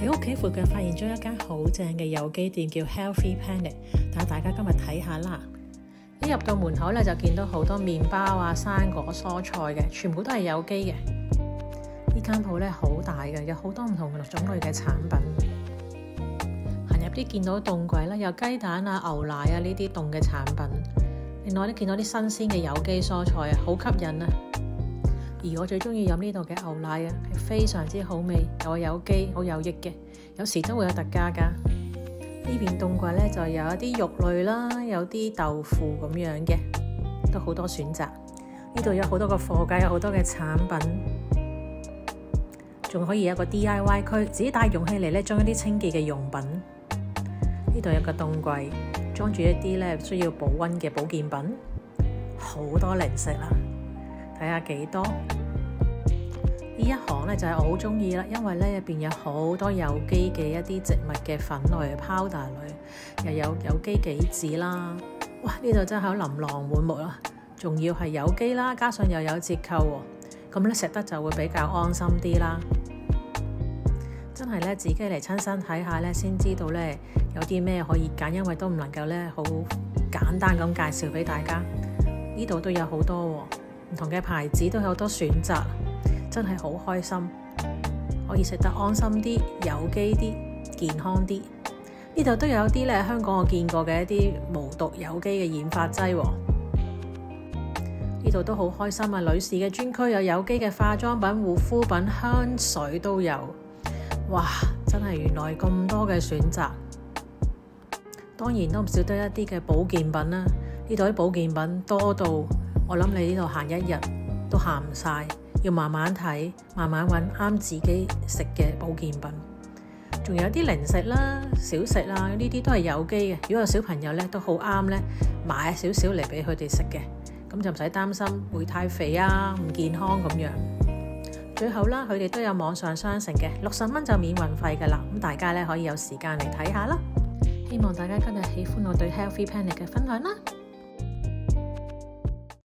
喺屋企附近發現咗一間好正嘅有機店，叫 Healthy Planet， 帶大家今日睇下啦。一入到門口咧，就見到好多麵包啊、生果、蔬菜嘅，全部都係有機嘅。呢間鋪咧好大嘅，有好多唔同種類嘅產品。行入啲見到凍櫃啦，有雞蛋啊、牛奶啊呢啲凍嘅產品。另外咧見到啲新鮮嘅有機蔬菜啊，好吸引啊！而我最中意飲呢度嘅牛奶啊，係非常之好味，又有機，好有益嘅。有時都會有特價㗎。呢邊凍櫃咧就有一啲肉類啦，有啲豆腐咁樣嘅，都好多選擇。呢度有好多個貨架，有好多嘅產品，仲可以有一個 DIY 區，自己帶容器嚟咧裝一啲清潔嘅用品。呢度有個凍櫃，裝住一啲咧需要保溫嘅保健品，好多零食啦。睇下幾多？呢一行咧就係我好中意啦，因為咧入邊有好多有機嘅一啲植物嘅粉類、powder類，又有有機杞子啦。哇！呢度真係琳琅滿目啦，仲要係有機啦，加上又有折扣喎，咁咧食得就會比較安心啲啦。真係咧自己嚟親身睇下咧，先知道咧有啲咩可以揀，因為都唔能夠咧好簡單咁介紹俾大家。呢度都有好多唔同嘅牌子，都有好多選擇，真係好開心，可以食得安心啲、有機啲、健康啲。呢度都有啲咧香港我見過嘅一啲無毒有機嘅染髮劑。呢度都好開心啊！女士嘅專區有機嘅化妝品、護膚品、香水都有。哇！真係原來咁多嘅選擇，當然都唔少得一啲嘅保健品啦。呢度啲保健品多到我諗你呢度行一日都行唔晒，要慢慢睇，慢慢揾啱自己食嘅保健品。仲有啲零食啦、小食啦，呢啲都係有機嘅。如果有小朋友咧，都好啱咧，買少少嚟俾佢哋食嘅，咁就唔使擔心會太肥啊、唔健康咁樣。最後啦，佢哋都有網上商城嘅，60蚊就免運費㗎啦。咁大家咧可以有時間嚟睇下啦。希望大家今日喜歡我對 Healthy Planet 嘅分享啦。